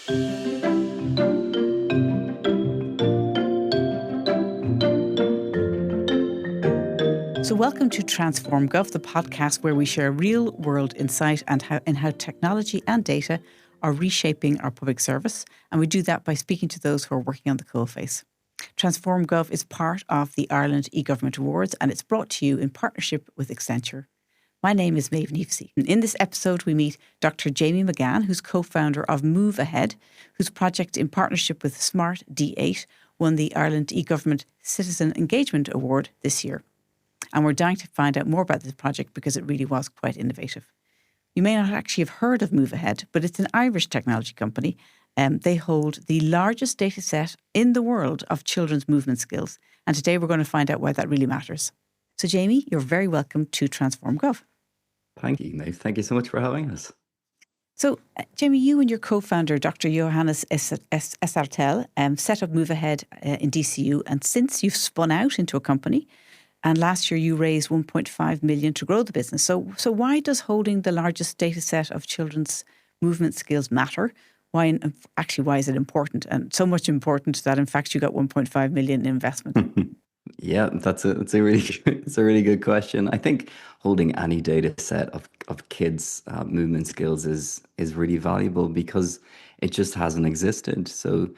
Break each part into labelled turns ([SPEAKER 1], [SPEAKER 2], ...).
[SPEAKER 1] So welcome to Transform Gov, the podcast where we share real-world insight and how technology and data are reshaping our public service. And we do that by speaking to those who are working on the coalface. Transform Gov is part of the Ireland eGovernment Awards, and it's brought to you in partnership with Accenture. My name is Maeve Kneafsey. In this episode, we meet Dr Jamie McGann, who's co-founder of MoveAhead, whose project in partnership with Smart D8 won the Ireland eGovernment Citizen Engagement Award this year. And we're dying to find out more about this project because it really was quite innovative. You may not actually have heard of MoveAhead, but it's an Irish technology company. They hold the largest data set in the world of children's movement skills. And today we're going to find out why that really matters. So Jamie, you're very welcome to Transform Gov.
[SPEAKER 2] Thank you, Maeve. Thank you so much for having us.
[SPEAKER 1] So, Jamie, you and your co-founder, Dr Johannes Esartel, set up MoveAhead in DCU. And since you've spun out into a company, and last year you raised 1.5 million to grow the business. So why does holding the largest data set of children's movement skills matter? Why is it important? And so much important that in fact you got 1.5 million in investment.
[SPEAKER 2] Yeah, it's a really good question. I think holding any data set of kids' movement skills is really valuable because it just hasn't existed. So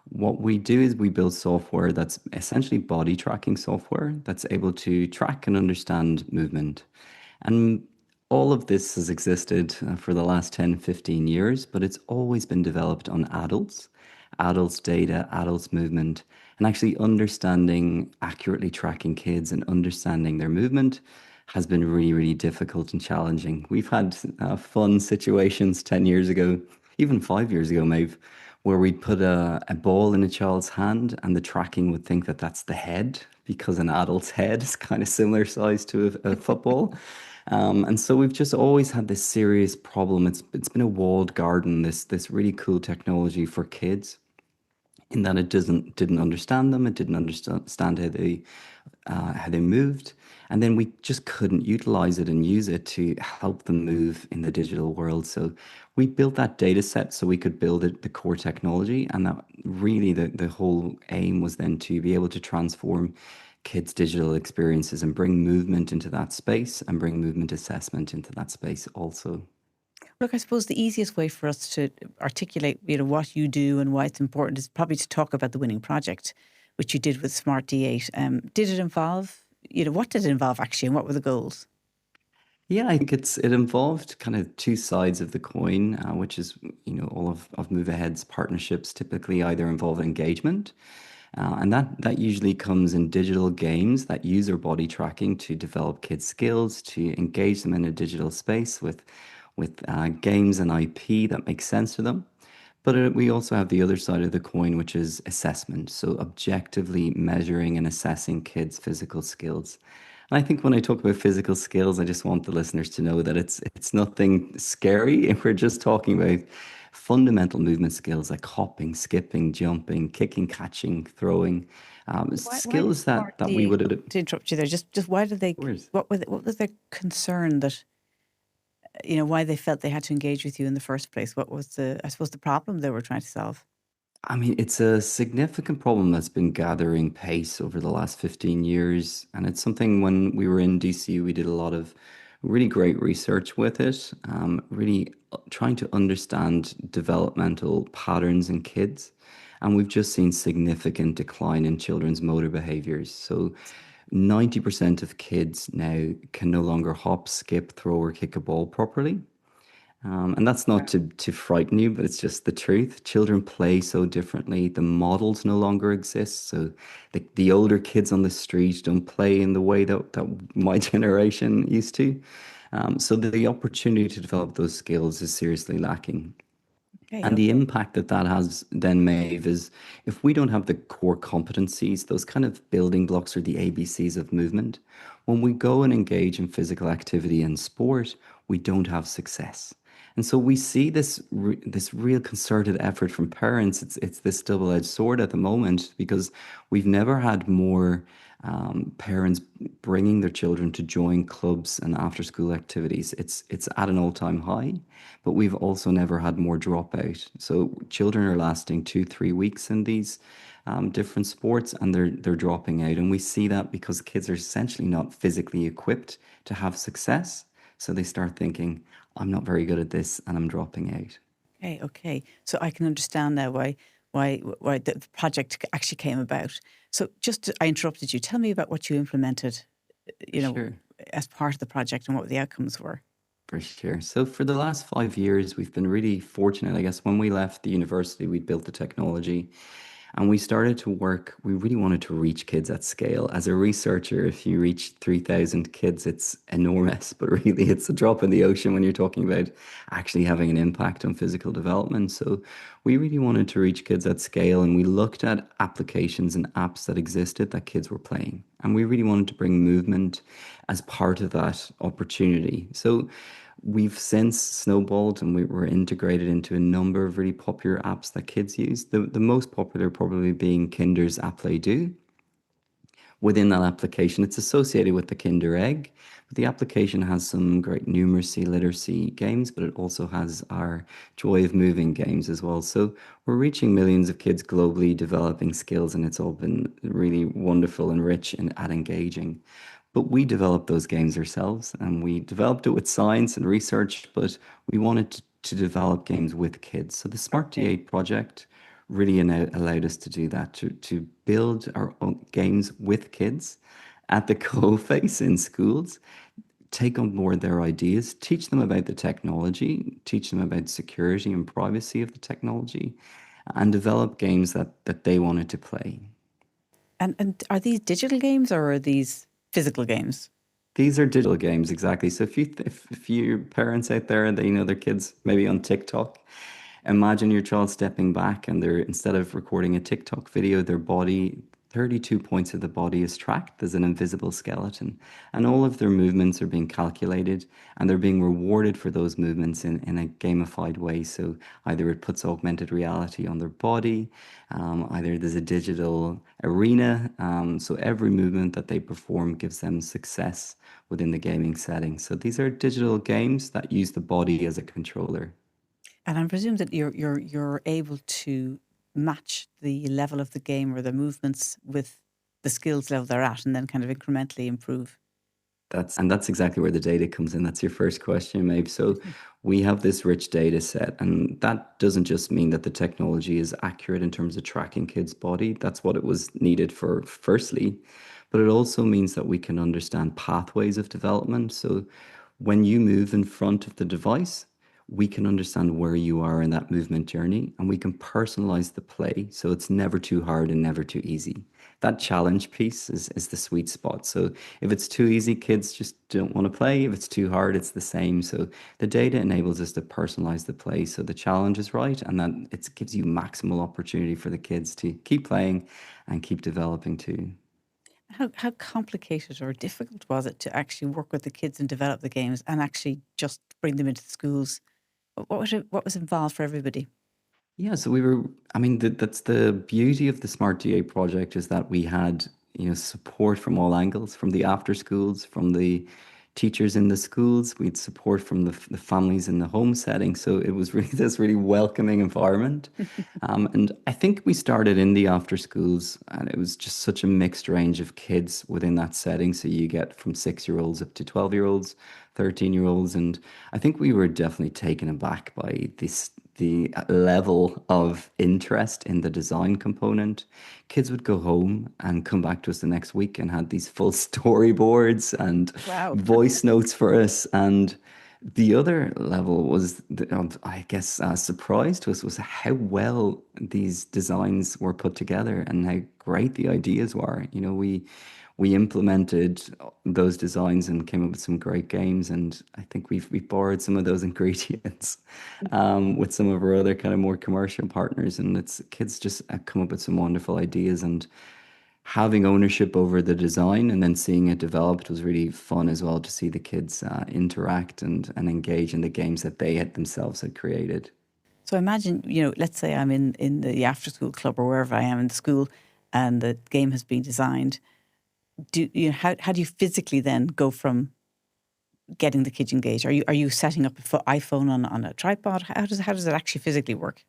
[SPEAKER 2] what we do is we build software that's essentially body tracking software that's able to track and understand movement. And all of this has existed for the last 10, 15 years, but it's always been developed on adults' data, adults' movement, and actually accurately tracking kids and understanding their movement has been really, really difficult and challenging. We've had fun situations 10 years ago, even 5 years ago, Maeve, where we'd put a ball in a child's hand and the tracking would think that that's the head because an adult's head is kind of similar size to a football. And so we've just always had this serious problem. It's been a walled garden, this really cool technology for kids, in that it didn't understand them, it didn't understand how they moved, and then we just couldn't utilize it and use it to help them move in the digital world. So we built that data set so we could build the core technology, and that really the whole aim was then to be able to transform kids' digital experiences and bring movement into that space and bring movement assessment into that space also.
[SPEAKER 1] Look, I suppose the easiest way for us to articulate, what you do and why it's important is probably to talk about the winning project, which you did with Smart D8. Did it involve, what did it involve actually, and what were the goals?
[SPEAKER 2] Yeah, I think it involved kind of two sides of the coin, which is, all of MoveAhead's partnerships typically either involve engagement, and that usually comes in digital games that use our body tracking to develop kids' skills, to engage them in a digital space with games and IP that makes sense to them. But we also have the other side of the coin, which is assessment. So objectively measuring and assessing kids' physical skills. And I think when I talk about physical skills, I just want the listeners to know that it's nothing scary. We're just talking about fundamental movement skills like hopping, skipping, jumping, kicking, catching, throwing. Skills that we would...
[SPEAKER 1] To interrupt you there, just why did they... What was their concern that... why they felt they had to engage with you in the first place? What was the problem they were trying to solve?
[SPEAKER 2] I mean, it's a significant problem that's been gathering pace over the last 15 years. And it's something when we were in DC, we did a lot of really great research with it, really trying to understand developmental patterns in kids. And we've just seen significant decline in children's motor behaviors. So 90% of kids now can no longer hop, skip, throw, or kick a ball properly. And that's not to frighten you, but it's just the truth. Children play so differently. The models no longer exist. So the older kids on the street don't play in the way that my generation used to. So the opportunity to develop those skills is seriously lacking. And the impact that has then, Maeve, is if we don't have the core competencies, those kind of building blocks or the ABCs of movement, when we go and engage in physical activity and sport, we don't have success. And so we see this real concerted effort from parents. It's this double-edged sword at the moment because we've never had more parents bringing their children to join clubs and after-school activities. It's at an all-time high, but we've also never had more dropout. So children are lasting 2, 3 weeks in these different sports, and they're dropping out. And we see that because kids are essentially not physically equipped to have success. So they start thinking, I'm not very good at this and I'm dropping out.
[SPEAKER 1] Okay, okay. So I can understand now why the project actually came about. So I interrupted you. Tell me about what you implemented, you know,
[SPEAKER 2] Sure.
[SPEAKER 1] as part of the project and what the outcomes were.
[SPEAKER 2] For sure. So for the last 5 years, we've been really fortunate. I guess when we left the university, we built the technology and we started to work. We really wanted to reach kids at scale. As a researcher, if you reach 3,000 kids, it's enormous, but really it's a drop in the ocean when you're talking about actually having an impact on physical development. So we really wanted to reach kids at scale, and we looked at applications and apps that existed that kids were playing. And we really wanted to bring movement as part of that opportunity. So we've since snowballed and we were integrated into a number of really popular apps that kids use. The most popular probably being Kinder's App Play Do. Within that application, it's associated with the Kinder Egg. But the application has some great numeracy, literacy games, but it also has our Joy of Moving games as well. So we're reaching millions of kids globally, developing skills, and it's all been really wonderful and rich and at engaging. But we developed those games ourselves, and we developed it with science and research, but we wanted to develop games with kids. So the Smart
[SPEAKER 1] Okay.
[SPEAKER 2] D8 project really allowed us to do that, to build our own games with kids at the co-face in schools, take on board their ideas, teach them about the technology, teach them about security and privacy of the technology, and develop games that they wanted to play.
[SPEAKER 1] And are these digital games or are these physical games?
[SPEAKER 2] These are digital games, exactly. So if you parents out there, they know their kids maybe on TikTok, imagine your child stepping back and they're, instead of recording a TikTok video, their body, 32 points of the body is tracked. There's an invisible skeleton, and all of their movements are being calculated, and they're being rewarded for those movements in a gamified way. So either it puts augmented reality on their body, either there's a digital arena. So every movement that they perform gives them success within the gaming setting. So these are digital games that use the body as a controller.
[SPEAKER 1] And I presume that you're able to match the level of the game or the movements with the skills level they're at and then kind of incrementally improve.
[SPEAKER 2] That's exactly where the data comes in. That's your first question, Maeve. So we have this rich data set, and that doesn't just mean that the technology is accurate in terms of tracking kids' body. That's what it was needed for, firstly, but it also means that we can understand pathways of development. So when you move in front of the device, we can understand where you are in that movement journey, and we can personalize the play so it's never too hard and never too easy. That challenge piece is the sweet spot. So if it's too easy, kids just don't want to play. If it's too hard, it's the same. So the data enables us to personalize the play so the challenge is right, and that it gives you maximal opportunity for the kids to keep playing and keep developing too.
[SPEAKER 1] How complicated or difficult was it to actually work with the kids and develop the games and actually just bring them into the schools? What was involved for everybody?
[SPEAKER 2] Yeah, so we were, I mean, that's the beauty of the Smart DA project, is that we had, support from all angles, from the after schools, from the teachers in the schools. We'd support from the families in the home setting. So it was really this really welcoming environment. And I think we started in the after schools, and it was just such a mixed range of kids within that setting. So you get from 6-year-olds up to 12-year-olds, 13-year-olds. And I think we were definitely taken aback by the level of interest in the design component. Kids would go home and come back to us the next week and had these full storyboards and
[SPEAKER 1] Wow.
[SPEAKER 2] voice notes for us. And the other level was, I guess, a surprise to us was how well these designs were put together and how great the ideas were. We implemented those designs and came up with some great games, and I think we've borrowed some of those ingredients with some of our other kind of more commercial partners, and it's kids just come up with some wonderful ideas, and having ownership over the design and then seeing it developed was really fun as well, to see the kids interact and engage in the games that they had themselves had created.
[SPEAKER 1] So imagine, let's say I'm in the after school club or wherever I am in the school, and the game has been designed. How do you physically then go from getting the kids engaged? Are you setting up an iPhone on a tripod? How does it actually physically work?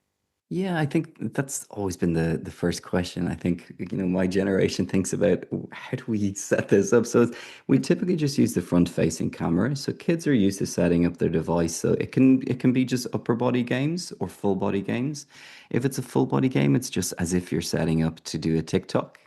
[SPEAKER 2] Yeah, I think that's always been the first question. I think, my generation thinks about how do we set this up. So we typically just use the front-facing camera. So kids are used to setting up their device. So it can be just upper body games or full body games. If it's a full body game, it's just as if you're setting up to do a TikTok.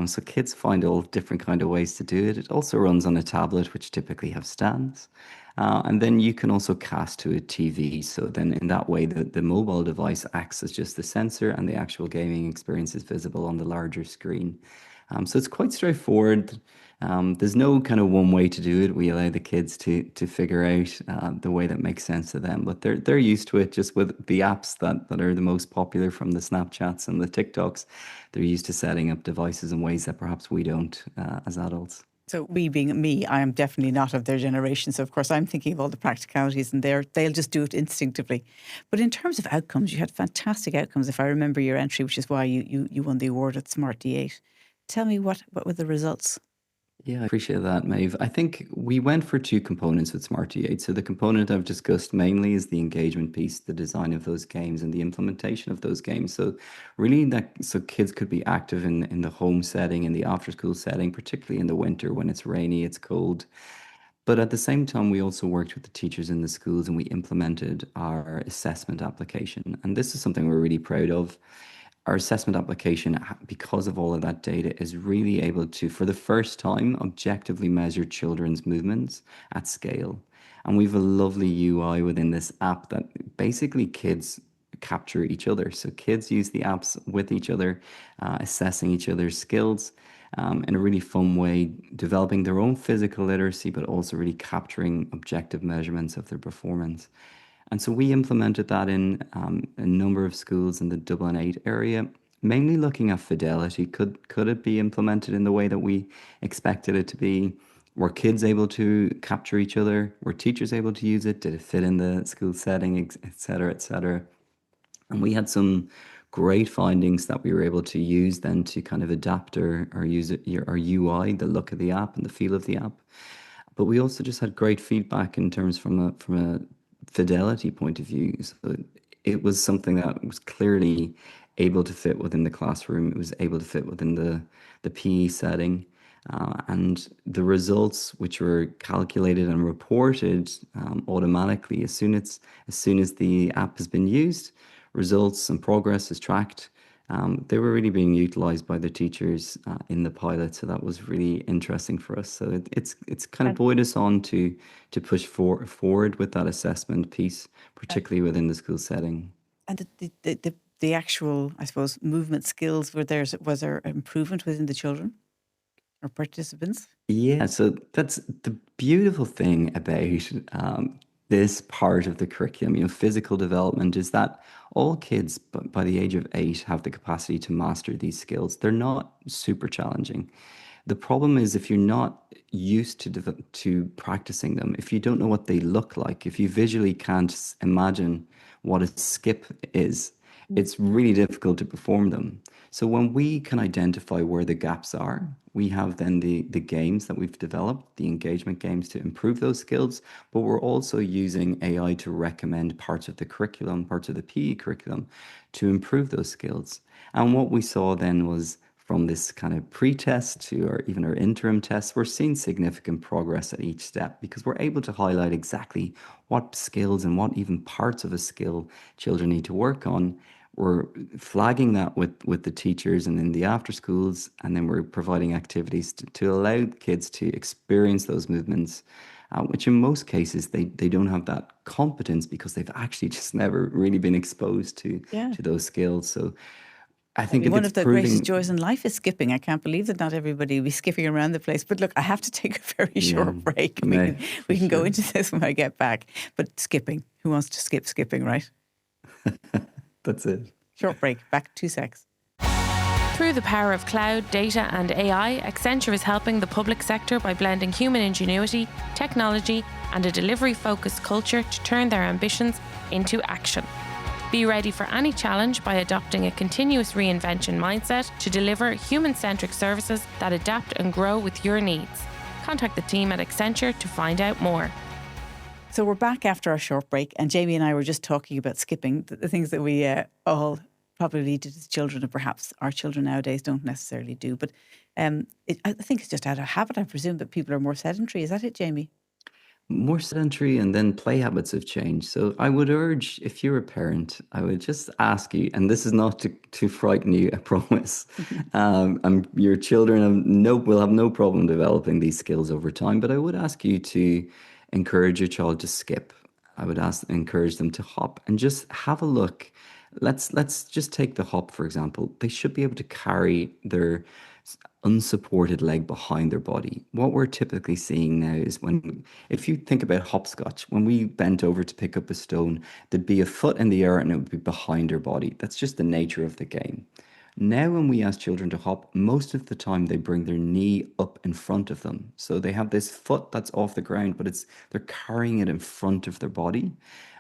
[SPEAKER 2] So kids find all different kind of ways to do it. It also runs on a tablet, which typically have stands. And then you can also cast to a TV. So then in that way, the mobile device acts as just the sensor and the actual gaming experience is visible on the larger screen. So it's quite straightforward. There's no kind of one way to do it. We allow the kids to figure out the way that makes sense to them, but they're used to it. Just with the apps that are the most popular, from the Snapchats and the TikToks, they're used to setting up devices in ways that perhaps we don't as adults.
[SPEAKER 1] So me being me, I am definitely not of their generation. So of course I'm thinking of all the practicalities, and they'll just do it instinctively. But in terms of outcomes, you had fantastic outcomes. If I remember your entry, which is why you won the award at Smart D8. Tell me what were the results?
[SPEAKER 2] Yeah, I appreciate that, Maeve. I think we went for two components with Smart 8. So the component I've discussed mainly is the engagement piece, the design of those games and the implementation of those games. So really so kids could be active in the home setting, in the after school setting, particularly in the winter when it's rainy, it's cold. But at the same time, we also worked with the teachers in the schools and we implemented our assessment application. And this is something we're really proud of. Our assessment application, because of all of that data, is really able to, for the first time, objectively measure children's movements at scale. And we have a lovely UI within this app that basically kids capture each other. So kids use the apps with each other, assessing each other's skills in a really fun way, developing their own physical literacy, but also really capturing objective measurements of their performance. And so we implemented that in a number of schools in the Dublin-8 area, mainly looking at fidelity. Could it be implemented in the way that we expected it to be? Were kids able to capture each other? Were teachers able to use it? Did it fit in the school setting, et cetera, et cetera? And we had some great findings that we were able to use then to kind of adapt or use it, our UI, the look of the app and the feel of the app. But we also just had great feedback in terms from a fidelity point of view. So it was something that was clearly able to fit within the classroom. It was able to fit within the PE setting. And the results, which were calculated and reported automatically as soon as the app has been used, results and progress is tracked. They were really being utilized by the teachers in the pilot, so that was really interesting for us. So it's kind of
[SPEAKER 1] And,
[SPEAKER 2] buoyed us on to push forward with that assessment piece, particularly within the school setting.
[SPEAKER 1] and the actual, I suppose, movement skills, was there improvement within the children or participants?
[SPEAKER 2] Yeah, so that's the beautiful thing about this part of the curriculum, physical development, is that all kids by the age of 8 have the capacity to master these skills. They're not super challenging. The problem is if you're not used to practicing them, if you don't know what they look like, if you visually can't imagine what a skip is, it's really difficult to perform them. So when we can identify where the gaps are, we have then the games that we've developed, the engagement games to improve those skills, but we're also using AI to recommend parts of the curriculum, parts of the PE curriculum to improve those skills. And what we saw then was from this kind of pre-test to even our interim tests, we're seeing significant progress at each step because we're able to highlight exactly what skills and what even parts of a skill children need to work on. We're flagging that with the teachers and in the after schools, and then we're providing activities to allow kids to experience those movements, which in most cases they don't have that competence because they've actually just never really been exposed to
[SPEAKER 1] Yeah.
[SPEAKER 2] to those skills. So I
[SPEAKER 1] I
[SPEAKER 2] think
[SPEAKER 1] mean, one
[SPEAKER 2] it's
[SPEAKER 1] of the greatest
[SPEAKER 2] proving,
[SPEAKER 1] joys in life is skipping. I can't believe that not everybody will be skipping around the place. But look, I have to take a very
[SPEAKER 2] yeah,
[SPEAKER 1] short break. We
[SPEAKER 2] no,
[SPEAKER 1] can
[SPEAKER 2] for
[SPEAKER 1] we can go
[SPEAKER 2] sure.
[SPEAKER 1] into this when I get back. But skipping, who wants to skip skipping, right?
[SPEAKER 2] That's it.
[SPEAKER 1] Short break. Back 2 secs.
[SPEAKER 3] Through the power of cloud, data and AI, Accenture is helping the public sector by blending human ingenuity, technology and a delivery-focused culture to turn their ambitions into action. Be ready for any challenge by adopting a continuous reinvention mindset to deliver human-centric services that adapt and grow with your needs. Contact the team at Accenture to find out more.
[SPEAKER 1] So we're back after our short break, and Jamie and I were just talking about skipping, the things that we all probably did as children, and perhaps our children nowadays don't necessarily do. But I think it's just out of habit, I presume, that people are more sedentary. Is that it, Jamie?
[SPEAKER 2] More sedentary, and then play habits have changed. So I would urge, if you're a parent, I would just ask you, and this is not to frighten you, I promise. And your children will have no problem developing these skills over time, but I would ask you to encourage your child to skip. I would encourage them to hop and just have a look. Let's just take the hop, for example. They should be able to carry their unsupported leg behind their body. What we're typically seeing now is if you think about hopscotch, when we bent over to pick up a stone, there'd be a foot in the air and it would be behind our body. That's just the nature of the game. Now, when we ask children to hop, most of the time they bring their knee up in front of them. So they have this foot that's off the ground, but they're carrying it in front of their body.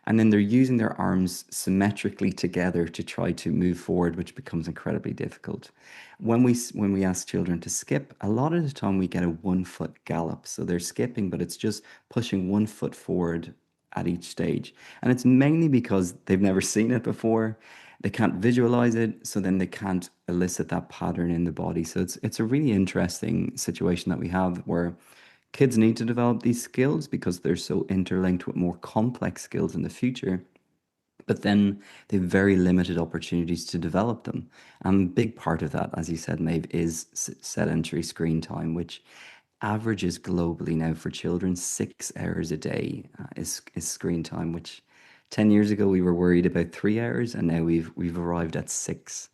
[SPEAKER 2] And then they're using their arms symmetrically together to try to move forward, which becomes incredibly difficult. When we ask children to skip, a lot of the time we get a 1-foot gallop. So they're skipping, but it's just pushing 1 foot forward at each stage. And it's mainly because they've never seen it before. They can't visualize it, so then they can't elicit that pattern in the body. So it's a really interesting situation that we have where kids need to develop these skills because they're so interlinked with more complex skills in the future. But then they have very limited opportunities to develop them. And a big part of that, as you said, Maeve, is sedentary screen time, which averages globally now for children 6 hours a day is screen time, which 10 years ago we were worried about 3 hours, and now we've arrived at 6.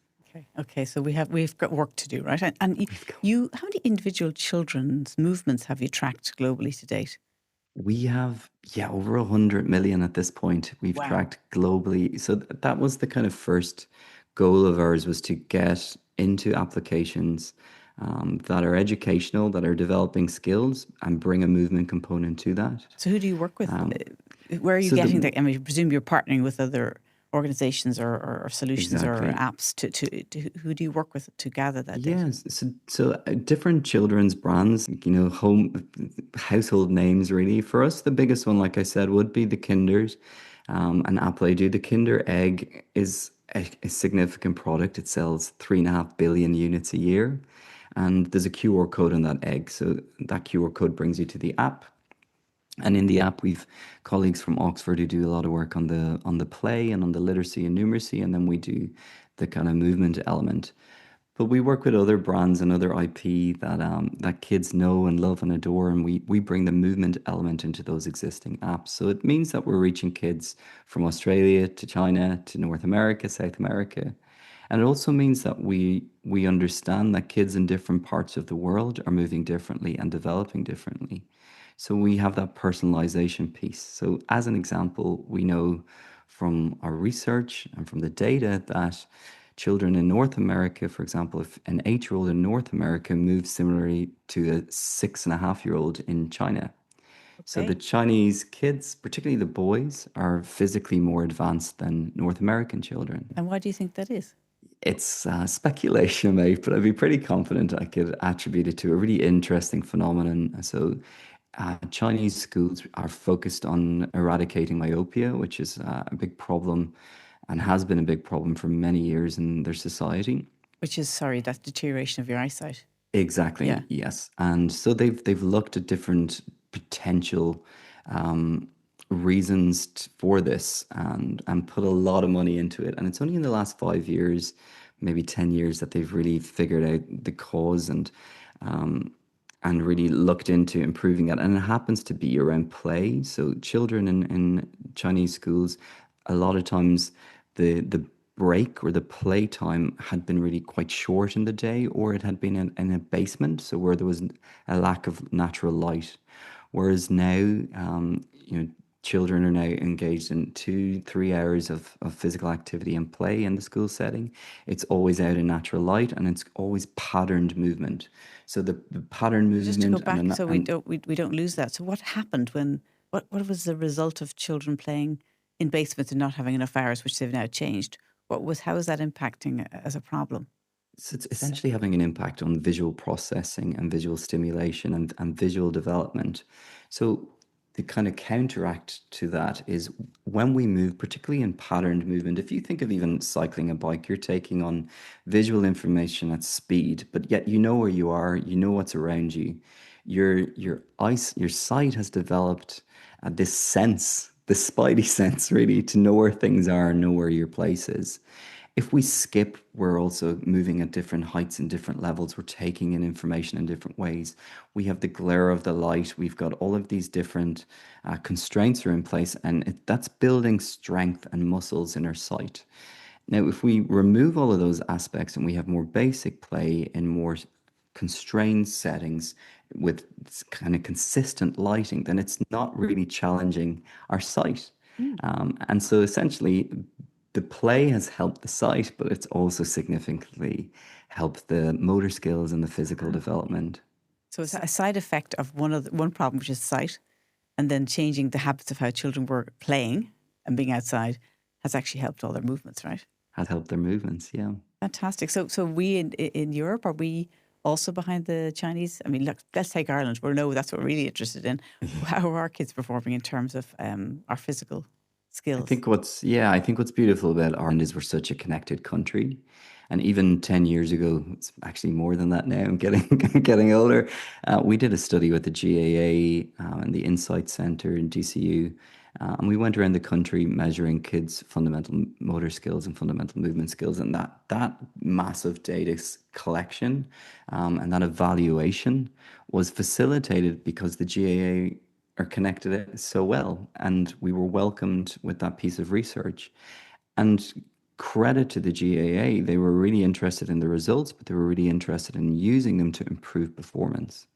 [SPEAKER 1] Okay. So we've got work to do, right? And how many individual children's movements have you tracked globally to date?
[SPEAKER 2] We have, over 100 million at this point. We've
[SPEAKER 1] Wow.
[SPEAKER 2] tracked globally. So that was the kind of first goal of ours, was to get into applications that are educational, that are developing skills, and bring a movement component to that.
[SPEAKER 1] So who do you work with? Where are you
[SPEAKER 2] so the-
[SPEAKER 1] getting that? I mean, I presume you're partnering with other organizations or solutions or
[SPEAKER 2] Exactly.
[SPEAKER 1] apps to who do you work with to gather that data?
[SPEAKER 2] Yes, so different children's brands, household names really. For us, the biggest one, like I said, would be the Kinders, and Apple I do. The Kinder Egg is a significant product. It sells 3.5 billion units a year, and there's a QR code on that egg. So that QR code brings you to the app. And in the app, we've colleagues from Oxford who do a lot of work on the play and on the literacy and numeracy, and then we do the kind of movement element. But we work with other brands and other IP that kids know and love and adore, and we bring the movement element into those existing apps. So it means that we're reaching kids from Australia to China to North America, South America. And it also means that we understand that kids in different parts of the world are moving differently and developing differently. So we have that personalization piece. So as an example, we know from our research and from the data that children in North America, for example, if an 8-year-old in North America moves similarly to a 6.5-year-old in China. So the
[SPEAKER 1] Okay.
[SPEAKER 2] Chinese kids, particularly the boys, are physically more advanced than North American children.
[SPEAKER 1] And why do you think that is?
[SPEAKER 2] It's speculation, mate, but I'd be pretty confident I could attribute it to a really interesting phenomenon. So Chinese schools are focused on eradicating myopia, which is a big problem and has been a big problem for many years in their society.
[SPEAKER 1] Which is, sorry, that deterioration of your eyesight. Yeah.
[SPEAKER 2] Exactly, yes. And so they've looked at different potential reasons for this and put a lot of money into it. And it's only in the last 5 years, maybe 10 years, that they've really figured out the cause and really looked into improving that. And it happens to be around play. So children in Chinese schools, a lot of times the break or the play time had been really quite short in the day, or it had been in a basement, so where there was a lack of natural light. Whereas now, children are now engaged in 2-3 hours of physical activity and play in the school setting. It's always out in natural light, and it's always patterned movement. So the pattern
[SPEAKER 1] Just to go
[SPEAKER 2] movement
[SPEAKER 1] back, so we don't lose that. So what happened when? What was the result of children playing in basements and not having enough hours, which they've now changed? How is that impacting as a problem?
[SPEAKER 2] So it's essentially having an impact on visual processing and visual stimulation and visual development. So the kind of counteract to that is when we move, particularly in patterned movement, if you think of even cycling a bike, you're taking on visual information at speed, but yet you know where you are, you know what's around you. Your sight has developed this sense, the spidey sense, really, to know where things are and know where your place is. If we skip, we're also moving at different heights and different levels. We're taking in information in different ways. We have the glare of the light. We've got all of these different constraints are in place, and that's building strength and muscles in our sight. Now, if we remove all of those aspects and we have more basic play in more constrained settings with kind of consistent lighting, then it's not really challenging our sight. And so essentially, the play has helped the sight, but it's also significantly helped the motor skills and the physical development.
[SPEAKER 1] So it's a side effect of one problem, which is sight, and then changing the habits of how children were playing and being outside has actually helped all their movements, right?
[SPEAKER 2] Has helped their movements, yeah.
[SPEAKER 1] Fantastic. So we in Europe, are we also behind the Chinese? I mean, look, let's take Ireland. That's what we're really interested in. How are our kids performing in terms of our physical skills?
[SPEAKER 2] I think what's beautiful about Ireland is we're such a connected country. And even 10 years ago, it's actually more than that now, I'm getting getting older. We did a study with the GAA and the Insight Centre in DCU. And we went around the country measuring kids' fundamental motor skills and fundamental movement skills. And that massive data collection and that evaluation was facilitated because the GAA are connected it so well, and we were welcomed with that piece of research. And credit to the GAA, they were really interested in the results, but they were really interested in using them to improve performance.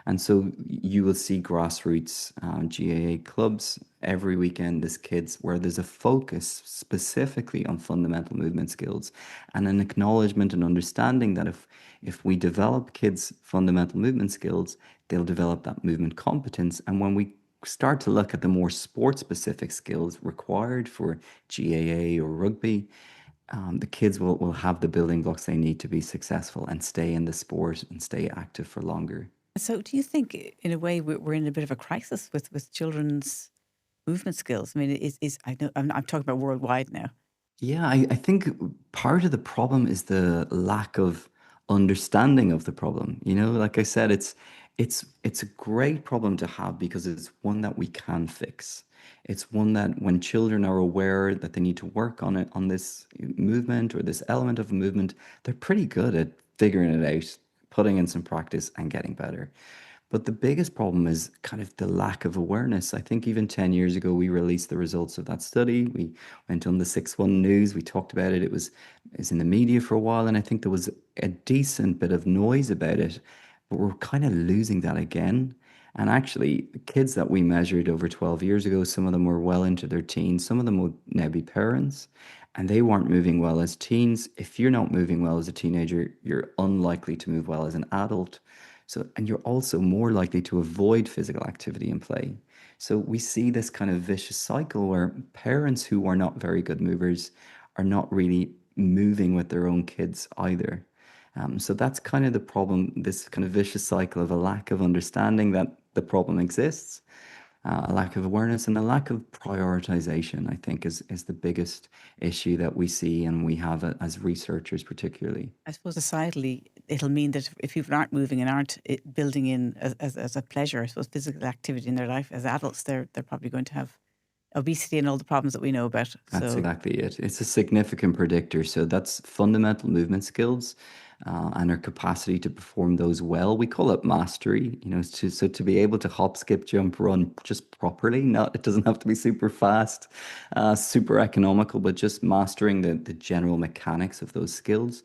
[SPEAKER 2] And so you will see grassroots GAA clubs every weekend. There's kids where there's a focus specifically on fundamental movement skills and an acknowledgement and understanding that if we develop kids' fundamental movement skills, they'll develop that movement competence. And when we start to look at the more sport-specific skills required for GAA or rugby, the kids will have the building blocks they need to be successful and stay in the sport and stay active for longer.
[SPEAKER 1] So do you think, in a way, we're in a bit of a crisis with children's movement skills? I mean, I know I'm talking about worldwide now.
[SPEAKER 2] Yeah, I think part of the problem is the lack of understanding of the problem. Like I said, it's a great problem to have because it's one that we can fix. It's one that when children are aware that they need to work on it, on this movement or this element of a movement, they're pretty good at figuring it out, putting in some practice and getting better. But the biggest problem is kind of the lack of awareness. I think even 10 years ago, we released the results of that study. We went on the 6-1 news. We talked about it. It was in the media for a while. And I think there was a decent bit of noise about it. But we're kind of losing that again. And actually, the kids that we measured over 12 years ago, some of them were well into their teens. Some of them would now be parents. And they weren't moving well as teens. If you're not moving well as a teenager, you're unlikely to move well as an adult. And you're also more likely to avoid physical activity and play. So we see this kind of vicious cycle where parents who are not very good movers are not really moving with their own kids either. So that's kind of the problem, this kind of vicious cycle of a lack of understanding that the problem exists, a lack of awareness, and a lack of prioritization, I think, is the biggest issue that we see and we have as researchers particularly.
[SPEAKER 1] I suppose societally, it'll mean that if people aren't moving and aren't building in as a pleasure, I suppose, physical activity in their life as adults, they're probably going to have obesity and all the problems that we know about.
[SPEAKER 2] That's exactly it. It's a significant predictor. So that's fundamental movement skills and our capacity to perform those well. We call it mastery, to be able to hop, skip, jump, run just properly. It doesn't have to be super fast, super economical, but just mastering the general mechanics of those skills.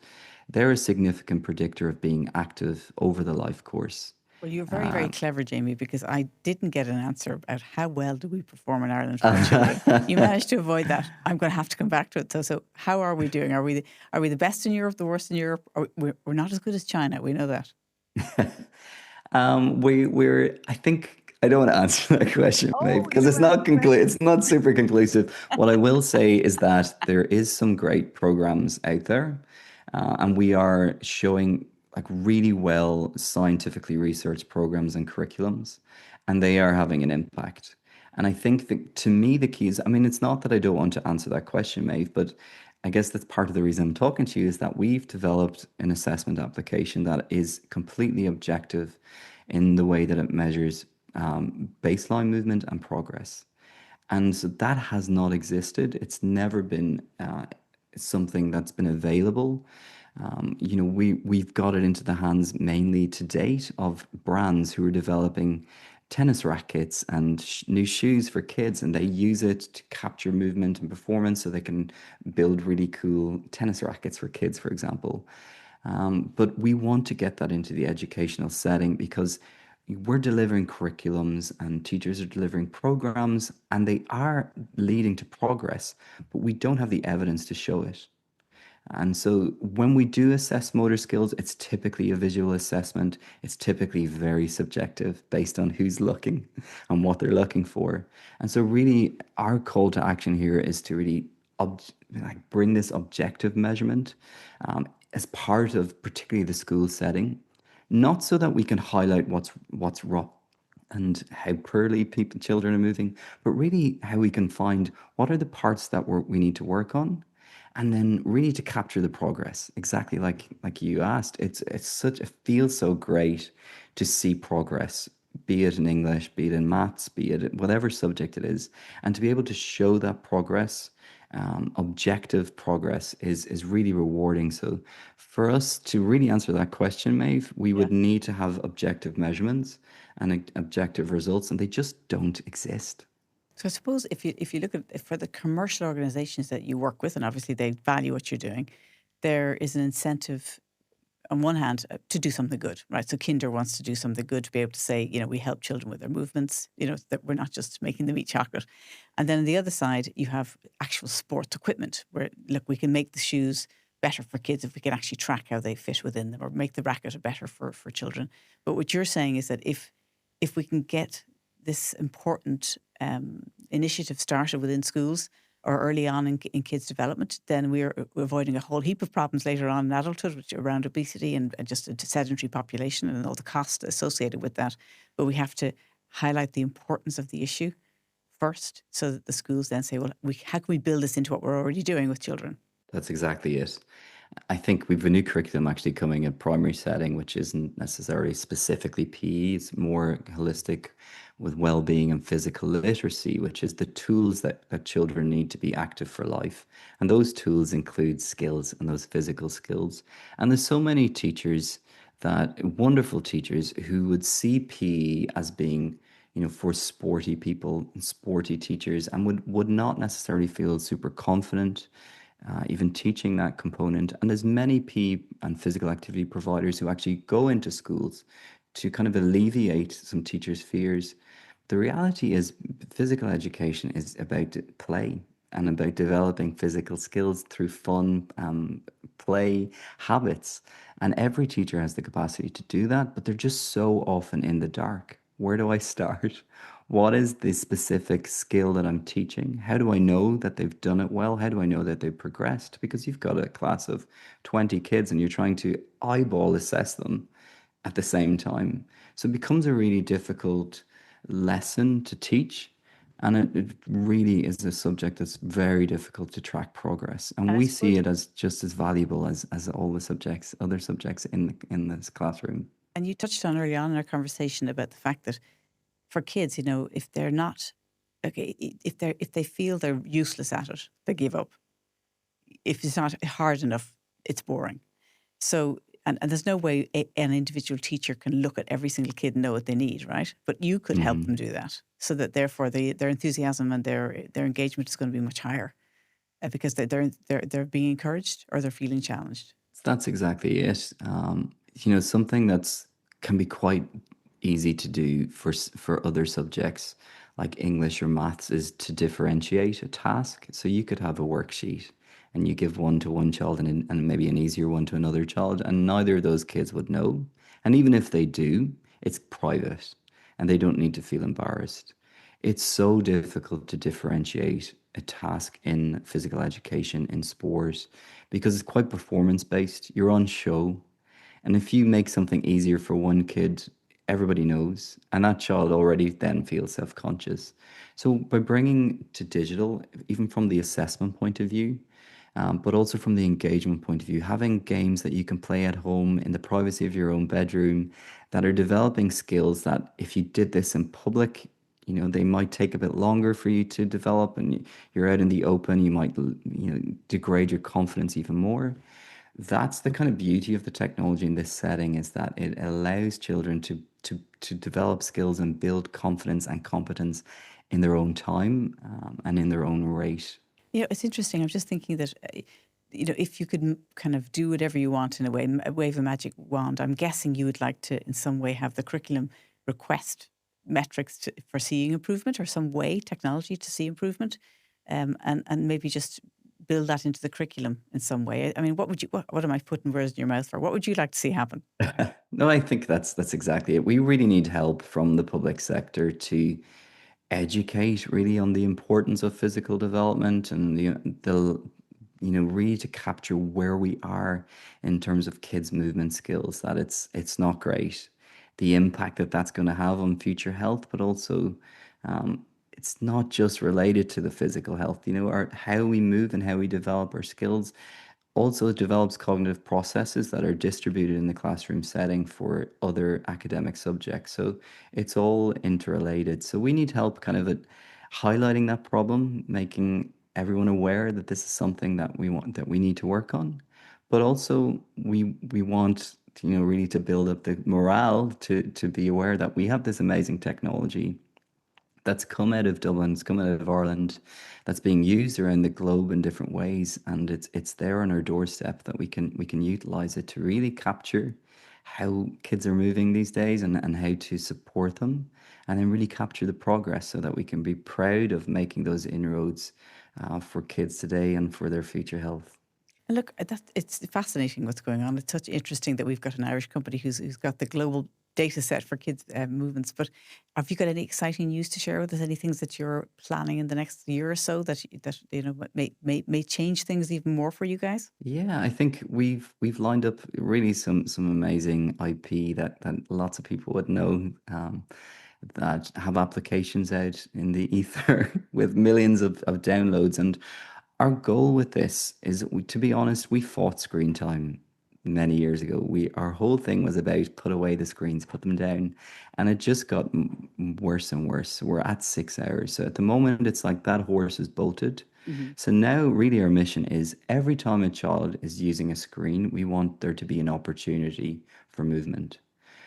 [SPEAKER 2] They're a significant predictor of being active over the life course.
[SPEAKER 1] Well, you're very, very clever, Jamie, because I didn't get an answer about how well do we perform in Ireland for our children. You managed to avoid that. I'm going to have to come back to it. So how are we doing? Are we the best in Europe, the worst in Europe? We're not as good as China. We know that.
[SPEAKER 2] I think I don't want to answer that question, Maeve, because it's not super conclusive. What I will say is that there is some great programs out there, and we are showing like really well scientifically researched programs and curriculums, and they are having an impact. And I think that to me the key is, I mean, it's not that I don't want to answer that question, Maeve, but I guess that's part of the reason I'm talking to you is that we've developed an assessment application that is completely objective in the way that it measures baseline movement and progress. And so that has not existed. It's never been something that's been available. We've got it into the hands mainly to date of brands who are developing tennis rackets and new shoes for kids, and they use it to capture movement and performance so they can build really cool tennis rackets for kids, for example. But we want to get that into the educational setting because we're delivering curriculums and teachers are delivering programs and they are leading to progress, but we don't have the evidence to show it. And so when we do assess motor skills, it's typically a visual assessment. It's typically very subjective based on who's looking and what they're looking for. And so really our call to action here is to really bring this objective measurement as part of particularly the school setting, not so that we can highlight what's wrong and how poorly children are moving, but really how we can find what are the parts that we need to work on, and then really to capture the progress. Exactly like you asked, it feels so great to see progress, be it in English, be it in maths, be it whatever subject it is, and to be able to show that progress. Objective progress is really rewarding. So for us to really answer that question, Maeve, we would need to have objective measurements and objective results, and they just don't exist.
[SPEAKER 1] So I suppose if you look at for the commercial organizations that you work with, and obviously they value what you're doing, there is an incentive on one hand to do something good, right? So Kinder wants to do something good to be able to say, we help children with their movements, that we're not just making them eat chocolate. And then on the other side, you have actual sports equipment where, look, we can make the shoes better for kids if we can actually track how they fit within them, or make the racket better for children. But what you're saying is that if we can get this important initiative started within schools or early on in kids' development, then we're avoiding a whole heap of problems later on in adulthood, which are around obesity and just a sedentary population and all the costs associated with that. But we have to highlight the importance of the issue first so that the schools then say, well, how can we build this into what we're already doing with children?
[SPEAKER 2] That's exactly it. I think we've a new curriculum actually coming in primary setting, which isn't necessarily specifically PE. It's more holistic with well-being and physical literacy, which is the tools that children need to be active for life. And those tools include skills and those physical skills. And there's so many teachers wonderful teachers who would see PE as being for sporty people and sporty teachers, and would not necessarily feel super confident even teaching that component. And there's many PE and physical activity providers who actually go into schools to kind of alleviate some teachers' fears. The reality is physical education is about play and about developing physical skills through fun, play, habits. And every teacher has the capacity to do that, but they're just so often in the dark. Where do I start? What is the specific skill that I'm teaching? How do I know that they've done it well? How do I know that they've progressed? Because you've got a class of 20 kids and you're trying to eyeball assess them at the same time. So it becomes a really difficult lesson to teach. And it really is a subject that's very difficult to track progress. And we see it as just as valuable as all the other subjects in this classroom.
[SPEAKER 1] And you touched on early on in our conversation about the fact that for kids, if they're not if they feel they're useless at it, they give up. If it's not hard enough, it's boring. So, and there's no way an individual teacher can look at every single kid and know what they need, right? But you could help them do that, so that therefore their enthusiasm and their engagement is going to be much higher, because they're being encouraged or they're feeling challenged.
[SPEAKER 2] That's exactly it. Something that's can be quite easy to do for other subjects like English or maths is to differentiate a task. So you could have a worksheet and you give one to one child and maybe an easier one to another child, and neither of those kids would know. And even if they do, it's private and they don't need to feel embarrassed. It's so difficult to differentiate a task in physical education, in sport, because it's quite performance based. You're on show. And if you make something easier for one kid, everybody knows, and that child already then feels self conscious. So, by bringing to digital, even from the assessment point of view, but also from the engagement point of view, having games that you can play at home in the privacy of your own bedroom that are developing skills that if you did this in public, they might take a bit longer for you to develop, and you're out in the open, you might, degrade your confidence even more. That's the kind of beauty of the technology in this setting, is that it allows children to develop skills and build confidence and competence in their own time, and in their own rate.
[SPEAKER 1] It's interesting. I'm just thinking that, if you could kind of do whatever you want in a way, wave a magic wand, I'm guessing you would like to, in some way, have the curriculum request metrics for seeing improvement, or some way, technology to see improvement, and maybe just build that into the curriculum in some way. I mean, what am I putting words in your mouth for? What would you like to see happen?
[SPEAKER 2] No, I think that's exactly it. We really need help from the public sector to educate really on the importance of physical development, and really to capture where we are in terms of kids' movement skills. That it's not great, the impact that that's going to have on future health, but also, it's not just related to the physical health. How we move and how we develop our skills also develops cognitive processes that are distributed in the classroom setting for other academic subjects. So it's all interrelated. So we need help kind of at highlighting that problem, making everyone aware that this is something that we need to work on. But also we want really to build up the morale to be aware that we have this amazing technology that's come out of Dublin, it's come out of Ireland, that's being used around the globe in different ways, and it's there on our doorstep that we can utilize it to really capture how kids are moving these days, and how to support them, and then really capture the progress so that we can be proud of making those inroads, for kids today and for their future health.
[SPEAKER 1] And look, it's fascinating what's going on. It's such interesting that we've got an Irish company who's got the global data set for kids' movements. But have you got any exciting news to share with us? Any things that you're planning in the next year or so that may change things even more for you guys?
[SPEAKER 2] Yeah, I think we've lined up really some amazing IP that lots of people would know, that have applications out in the ether with millions of downloads. And our goal with this is, to be honest, we fought screen time many years ago. Our whole thing was about put away the screens, put them down, and it just got worse and worse. We're at 6 hours, so at the moment it's like that horse is bolted. So now really our mission is, every time a child is using a screen, we want there to be an opportunity for movement.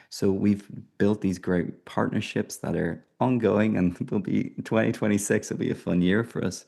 [SPEAKER 2] So we've built these great partnerships that are ongoing, and will be 2026 will be a fun year for us,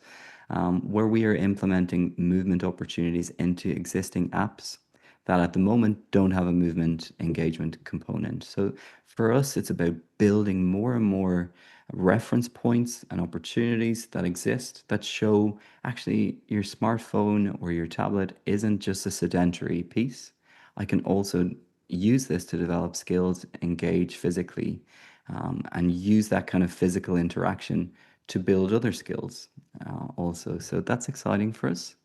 [SPEAKER 2] where we are implementing movement opportunities into existing apps that at the moment don't have a movement engagement component. So for us, it's about building more and more reference points and opportunities that exist that show actually your smartphone or your tablet isn't just a sedentary piece. I can also use this to develop skills, engage physically, and use that kind of physical interaction to build other skills, also. So that's exciting for us.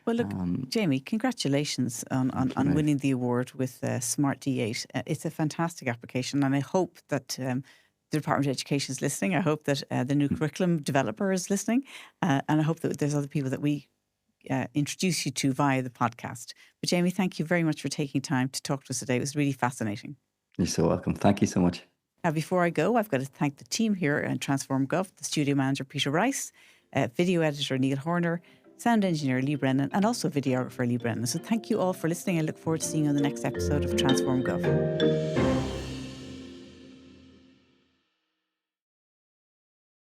[SPEAKER 1] Well, look, Jamie, congratulations on winning the award with Smart D8. It's a fantastic application, and I hope that the Department of Education is listening. I hope that the new curriculum developer is listening, and I hope that there's other people that we introduce you to via the podcast. But Jamie, thank you very much for taking time to talk to us today. It was really fascinating.
[SPEAKER 2] You're so welcome. Thank you so much.
[SPEAKER 1] Now, before I go, I've got to thank the team here at Transform Gov, the studio manager, Peter Rice, video editor, Neil Horner, sound engineer, Lee Brennan, and also videographer, Lee Brennan. So thank you all for listening. I look forward to seeing you on the next episode of Transform Gov.